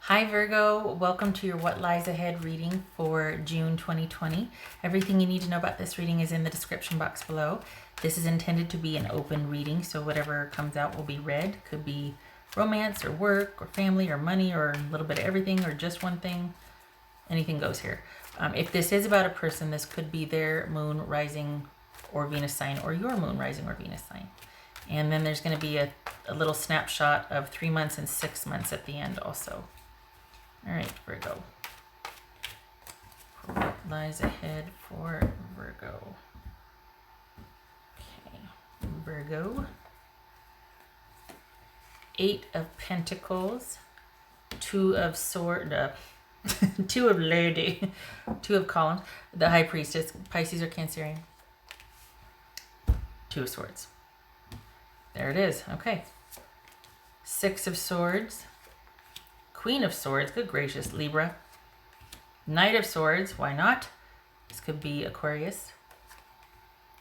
Hi Virgo, welcome to your What Lies Ahead reading for June 2020. Everything you need to know about this reading is in the description box below. This is intended to be an open reading, so whatever comes out will be read. Could be romance or work or family or money or a little bit of everything or just one thing. Anything goes here. If this is about a person, this could be their moon, rising, or Venus sign, or your moon, rising, or Venus sign. And then there's going to be a little snapshot of 3 months and 6 months at the end also. All right, Virgo. What lies ahead for Virgo? Okay, Virgo. 8 of Pentacles, 2 of Swords, 2 of Lady, 2 of Columns, the High Priestess, Pisces or Cancerian. 2 of Swords. There it is. Okay. 6 of Swords. Queen of Swords, good gracious, Libra. Knight of Swords, why not? This could be Aquarius.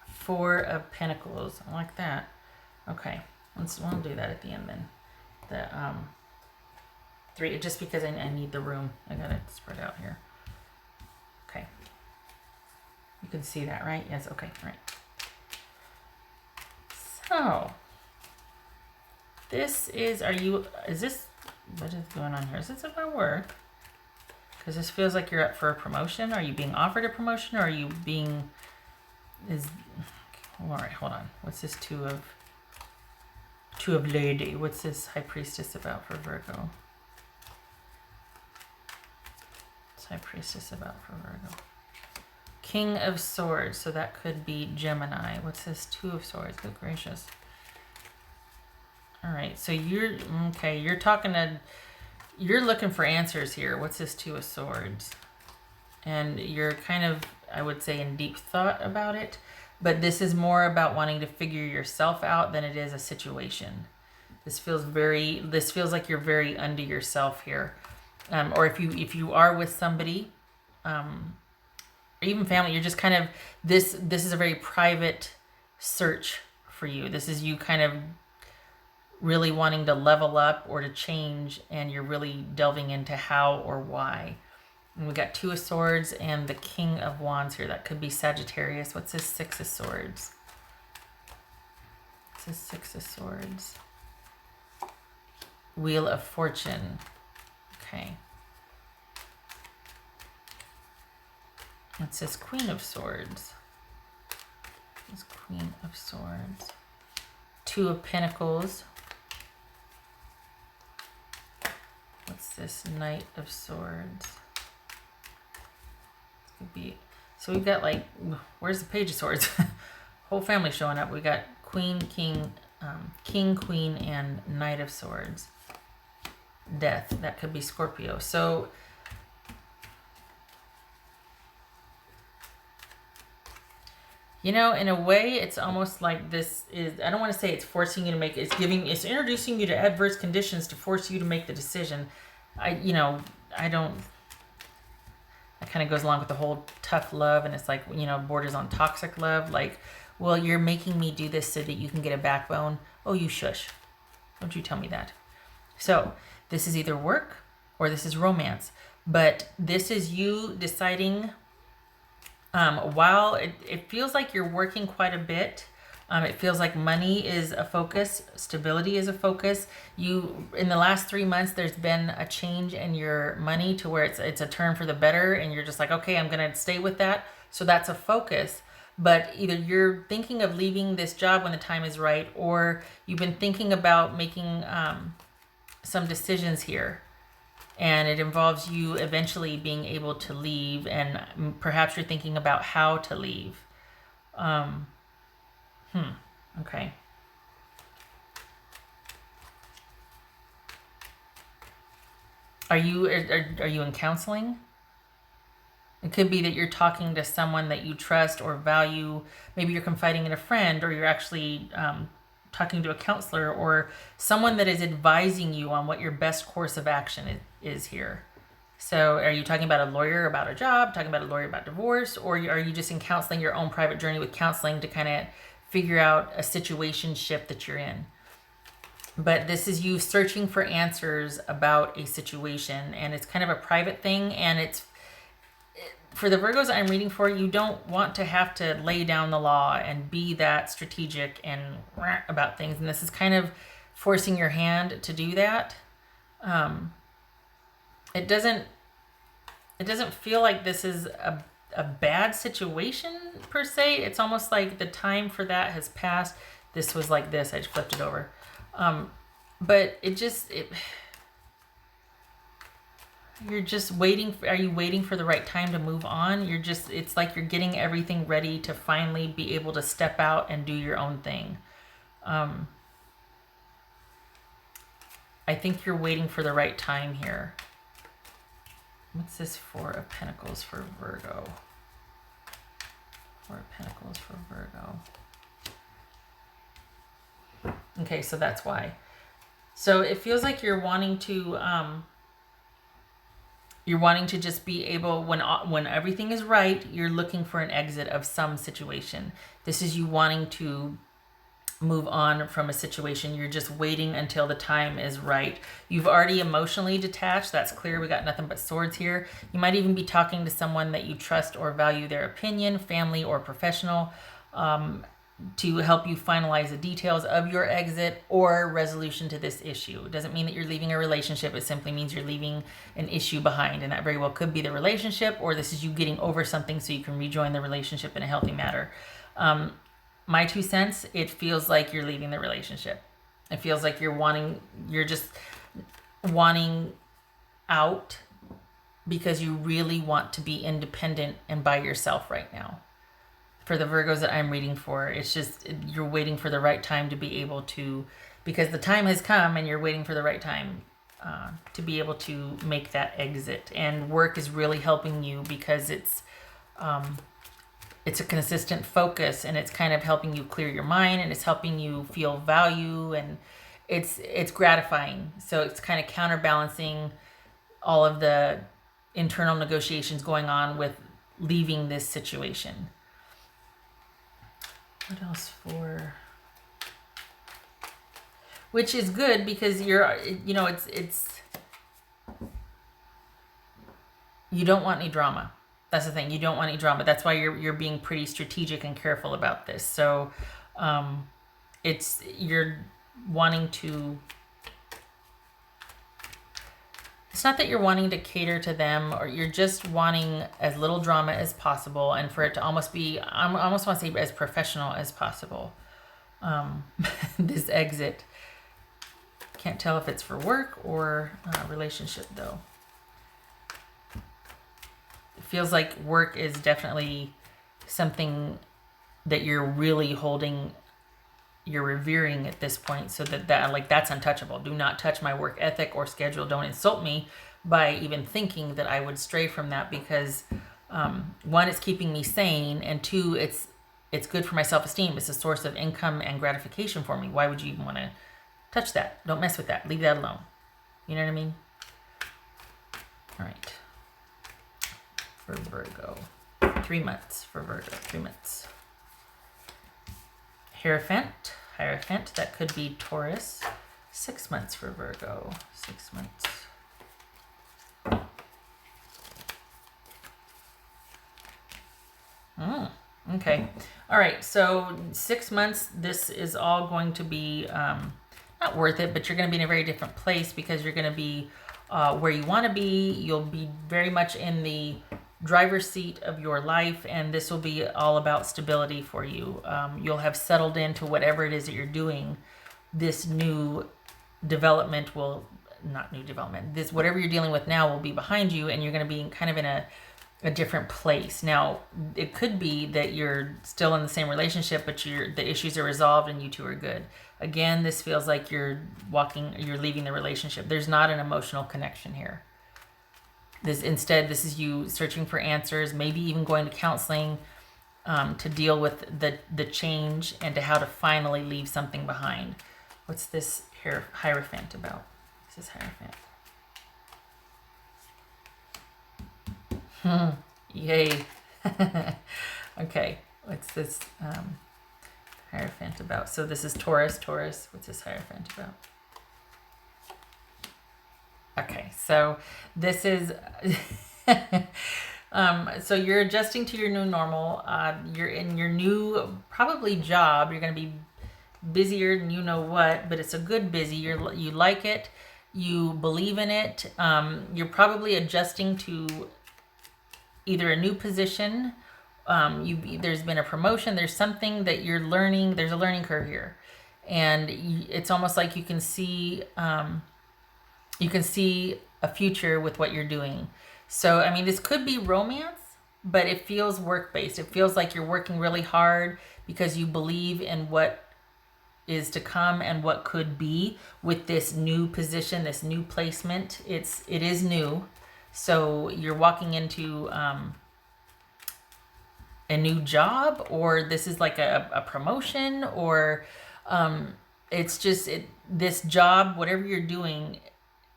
4 of Pentacles, I like that. Okay, we'll do that at the end then. The 3, just because I need the room. I got it spread out here. Okay. You can see that, right? Yes, okay, all right. So, this is, what is going on here? Is this about work? Because this feels like you're up for a promotion. Are you being offered a promotion, or are you being, all right, hold on. What's this 2 of Lady? What's this High Priestess about for Virgo? What's High Priestess about for Virgo? King of Swords, so that could be Gemini. What's this 2 of Swords? Good gracious. All right, so you're looking for answers here. What's this 2 of Swords? And you're kind of, I would say, in deep thought about it, but this is more about wanting to figure yourself out than it is a situation. This feels like you're very unto yourself here. Or if you are with somebody, or even family, you're just kind of, this is a very private search for you. This is you kind of really wanting to level up or to change, and you're really delving into how or why. And we got 2 of Swords and the King of Wands here. That could be Sagittarius. What's this 6 of Swords? What's this 6 of Swords? Wheel of Fortune. Okay. What's this Queen of Swords? This Queen of Swords. 2 of Pentacles. What's this Knight of Swords? This could be, so we've got like, where's the Page of Swords? Whole family showing up. We got Queen, King, Queen, and Knight of Swords. Death, that could be Scorpio. So in a way, it's almost like this is, I don't want to say it's forcing you to make, it's introducing you to adverse conditions to force you to make the decision. That kind of goes along with the whole tough love, and it's like, borders on toxic love. Like, well, you're making me do this so that you can get a backbone. Oh, you shush. Don't you tell me that. So this is either work or this is romance, but this is you deciding, while it feels like you're working quite a bit, it feels like money is a focus, stability is a focus. In the last 3 months, there's been a change in your money to where it's a turn for the better, and you're just like, okay, I'm going to stay with that. So that's a focus. But either you're thinking of leaving this job when the time is right, or you've been thinking about making some decisions here. And it involves you eventually being able to leave, and perhaps you're thinking about how to leave. Okay. Are you in counseling? It could be that you're talking to someone that you trust or value. Maybe you're confiding in a friend, or you're actually talking to a counselor or someone that is advising you on what your best course of action is here. So are you talking about a lawyer about a job, talking about a lawyer about divorce, or are you just in counseling, your own private journey with counseling to kind of figure out a situationship that you're in? But this is you searching for answers about a situation, and it's kind of a private thing. And it's for the Virgos I'm reading for, you don't want to have to lay down the law and be that strategic and about things. And this is kind of forcing your hand to do that. It doesn't feel like this is a bad situation per se. It's almost like the time for that has passed. This was like this. I just flipped it over. But you're just waiting. Are you waiting for the right time to move on? It's like you're getting everything ready to finally be able to step out and do your own thing. I think you're waiting for the right time here. What's this Four of Pentacles for Virgo? Four of Pentacles for Virgo. Okay, so that's why. So it feels like you're wanting to just be able, when everything is right, you're looking for an exit of some situation. This is you wanting to move on from a situation. You're just waiting until the time is right. You've already emotionally detached. That's clear. We got nothing but swords here. You might even be talking to someone that you trust or value their opinion, family or professional, to help you finalize the details of your exit or resolution to this issue. It doesn't mean that you're leaving a relationship. It simply means you're leaving an issue behind. And that very well could be the relationship, or this is you getting over something so you can rejoin the relationship in a healthy manner. My 2 cents, it feels like you're leaving the relationship. It feels like you're just wanting out because you really want to be independent and by yourself right now. For the Virgos that I'm reading for, it's just you're waiting for the right time to be able to, because the time has come and you're waiting for the right time to be able to make that exit. And work is really helping you because it's a consistent focus, and it's kind of helping you clear your mind, and it's helping you feel value, and it's gratifying. So it's kind of counterbalancing all of the internal negotiations going on with leaving this situation. What else for? Which is good because it's you don't want any drama. That's the thing. You don't want any drama. That's why you're being pretty strategic and careful about this. So you're wanting to, it's not that you're wanting to cater to them, or you're just wanting as little drama as possible, and for it to almost be, I almost want to say as professional as possible. This exit. Can't tell if it's for work or relationship though. It feels like work is definitely something that you're really holding, you're revering at this point, so that's untouchable. Do not touch my work ethic or schedule. Don't insult me by even thinking that I would stray from that, because one, it's keeping me sane, and two, it's good for my self-esteem. It's a source of income and gratification for me. Why would you even want to touch that? Don't mess with that. Leave that alone. You know what I mean? All right. For Virgo, 3 months for Virgo, 3 months. Hierophant, that could be Taurus. 6 months for Virgo, 6 months. Okay. All right. So 6 months, this is all going to be not worth it, but you're going to be in a very different place, because you're going to be where you want to be. You'll be very much in the driver's seat of your life, and this will be all about stability for you. You'll have settled into whatever it is that you're doing. This new development this whatever you're dealing with now will be behind you, and you're going to be kind of in a different place. Now, it could be that you're still in the same relationship, but the issues are resolved and you two are good. Again, this feels like you're leaving the relationship. There's not an emotional connection here. This is you searching for answers, maybe even going to counseling to deal with the change and to how to finally leave something behind. What's this Hierophant about? This is Hierophant. Yay. Okay, what's this Hierophant about? So this is Taurus. What's this Hierophant about? So this is, so you're adjusting to your new normal. You're in your new probably job. You're going to be busier than you know what, but it's a good busy. You like it. You believe in it. You're probably adjusting to either a new position. There's been a promotion. There's something that you're learning. There's a learning curve here, and it's almost like you can see a future with what you're doing. So I mean, this could be romance, but it feels work based. It feels like you're working really hard because you believe in what is to come and what could be with this new position, this new placement. It is new, so you're walking into a new job, or this is like a promotion, or it's just this job, whatever you're doing,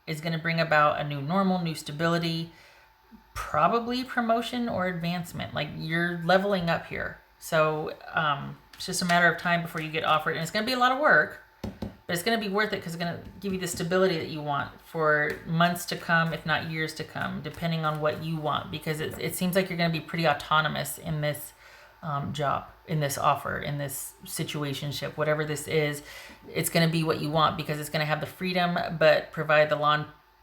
is going to bring about a new normal, new stability, probably promotion or advancement. Like you're leveling up here. So it's just a matter of time before you get offered, and it's going to be a lot of work, but it's going to be worth it because it's going to give you the stability that you want for months to come, if not years to come, depending on what you want, because it seems like you're going to be pretty autonomous in this job, in this offer, in this situationship, whatever this is. It's going to be what you want because it's going to have the freedom, but provide the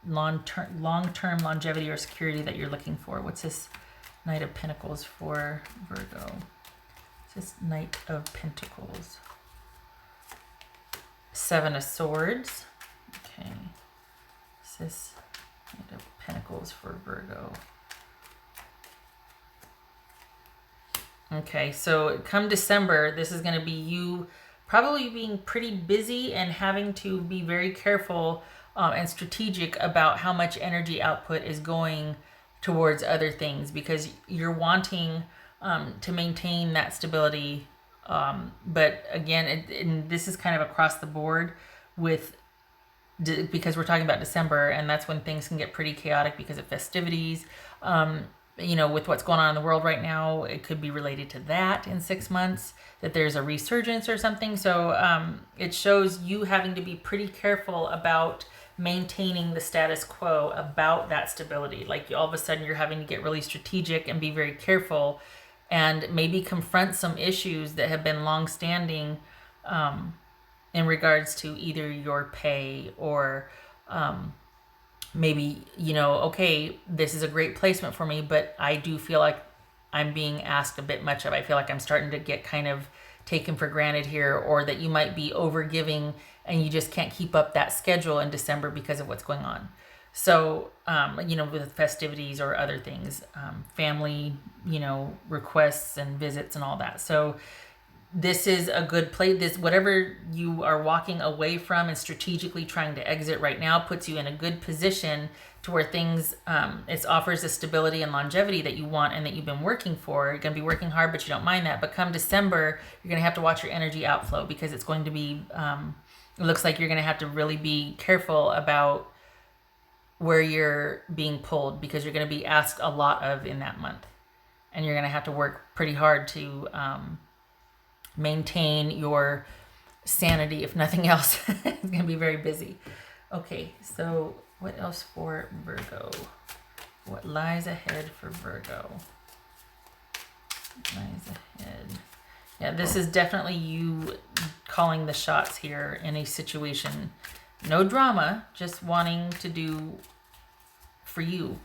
long-term longevity or security that you're looking for. What's this Knight of Pentacles for Virgo? This Knight of Pentacles. Seven of Swords. Okay. This Knight of Pentacles for Virgo. Okay, so come December, this is going to be you probably being pretty busy and having to be very careful and strategic about how much energy output is going towards other things, because you're wanting to maintain that stability. But again, and this is kind of across the board because we're talking about December, and that's when things can get pretty chaotic because of festivities. With what's going on in the world right now, it could be related to that in 6 months, that there's a resurgence or something. So it shows you having to be pretty careful about maintaining the status quo, about that stability. Like all of a sudden you're having to get really strategic and be very careful, and maybe confront some issues that have been long-standing in regards to either your pay or maybe, okay, this is a great placement for me, but I do feel like I'm being asked a bit much of. I feel like I'm starting to get kind of taken for granted here, or that you might be over giving and you just can't keep up that schedule in December because of what's going on. So, with festivities or other things, family, requests and visits and all that. So this is a good place. Whatever you are walking away from and strategically trying to exit right now puts you in a good position to where things, it offers the stability and longevity that you want and that you've been working for. You're going to be working hard, but you don't mind that. But come December, you're going to have to watch your energy outflow, because it's going to be, it looks like you're going to have to really be careful about where you're being pulled, because you're going to be asked a lot of in that month, and you're going to have to work pretty hard to maintain your sanity, if nothing else. It's going to be very busy. Okay, so what else for Virgo? What lies ahead for Virgo? Lies ahead. Yeah, this is definitely you calling the shots here in a situation. No drama, just wanting to do for you.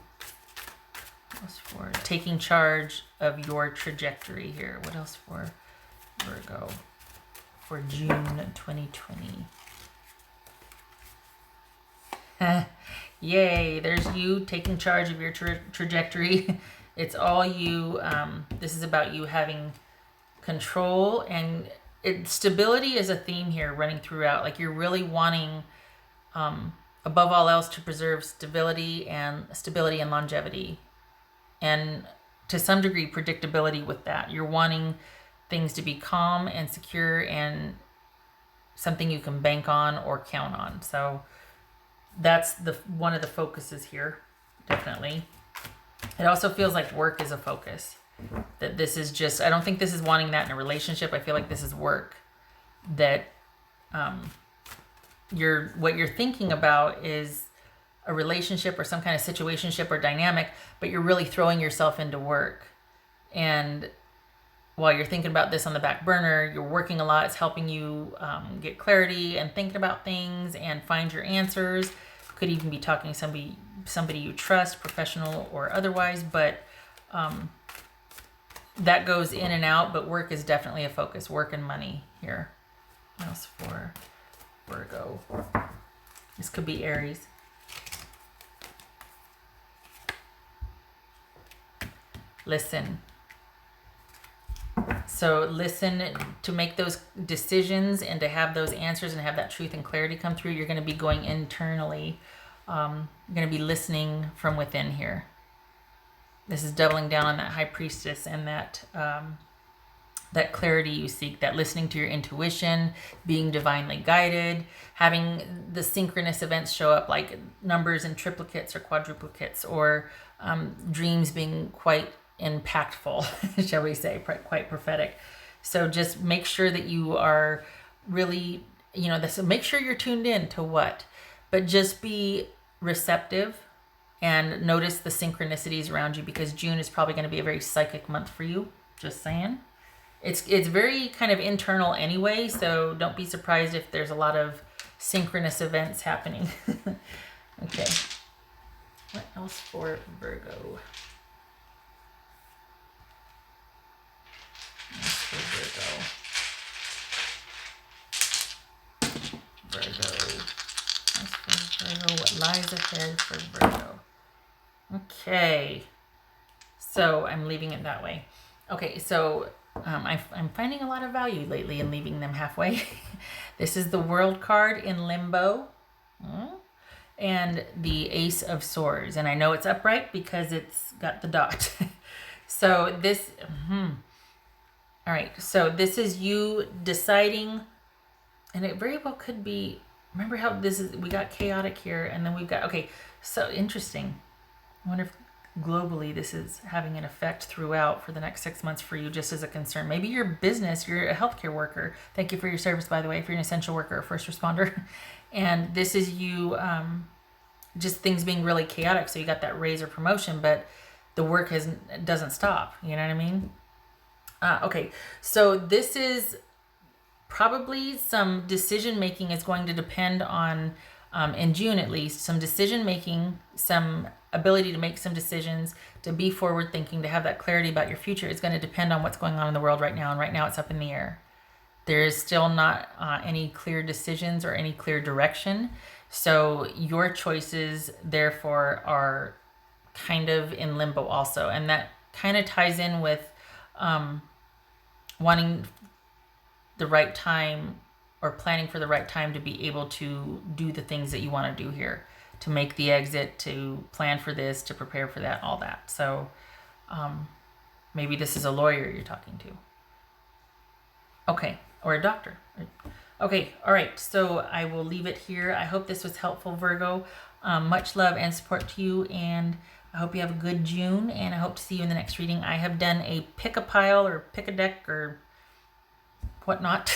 What else for taking charge of your trajectory here? What else for Virgo for June 2020? Yay, there's you taking charge of your trajectory. It's all you. This is about you having control, and stability is a theme here running throughout. Like you're really wanting, above all else, to preserve stability and longevity, and to some degree predictability with that. You're wanting things to be calm and secure and something you can bank on or count on. So that's one of the focuses here, definitely. It also feels like work is a focus. That this is just, I don't think this is wanting that in a relationship. I feel like this is work. That what you're thinking about is a relationship or some kind of situationship or dynamic, but you're really throwing yourself into work. And while you're thinking about this on the back burner, you're working a lot. It's helping you get clarity and thinking about things and find your answers. Could even be talking to somebody you trust, professional or otherwise, but that goes in and out, but work is definitely a focus. Work and money here. What else for Virgo? This could be Aries. Listen. So listen to make those decisions and to have those answers and have that truth and clarity come through. You're going to be going internally. You're going to be listening from within here. This is doubling down on that high priestess and that that clarity you seek, that listening to your intuition, being divinely guided, having the synchronous events show up like numbers in triplicates or quadruplicates, or dreams being quite impactful, shall we say, quite prophetic. So just make sure that you are really, make sure you're tuned in to what, but just be receptive and notice the synchronicities around you, because June is probably going to be a very psychic month for you. Just saying. It's very kind of internal anyway, so don't be surprised if there's a lot of synchronous events happening. Okay. What else for Virgo? Virgo. What lies ahead for Virgo? Okay. So I'm leaving it that way. Okay, so I'm finding a lot of value lately in leaving them halfway. This is the World card in limbo. And the Ace of Swords. And I know it's upright because it's got the dot. So this... All right, so this is you deciding, and it very well could be, remember how we got chaotic here, and then we've got, okay, so interesting. I wonder if globally this is having an effect throughout for the next 6 months for you, just as a concern. Maybe your business, you're a healthcare worker. Thank you for your service, by the way, if you're an essential worker or first responder. And this is you, just things being really chaotic. So you got that raise or promotion, but the work doesn't stop. You know what I mean? Okay, so this is probably some decision making is going to depend on, in June at least, some decision making, some ability to make some decisions, to be forward thinking, to have that clarity about your future is going to depend on what's going on in the world right now. And right now it's up in the air. There is still not any clear decisions or any clear direction. So your choices, therefore, are kind of in limbo also. And that kind of ties in with wanting the right time or planning for the right time to be able to do the things that you want to do here, to make the exit, to plan for this, to prepare for that, all that. So maybe this is a lawyer you're talking to. Okay, or a doctor. Okay, all right, so I will leave it here. I hope this was helpful, Virgo. Much love and support to you, and I hope you have a good June, and I hope to see you in the next reading. I have done a pick a pile or pick a deck or whatnot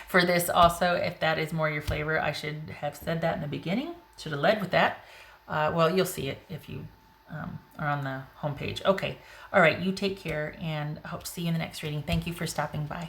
for this also. If that is more your flavor, I should have said that in the beginning. Should have led with that. Well, you'll see it if you are on the homepage. Okay, all right, you take care, and I hope to see you in the next reading. Thank you for stopping by.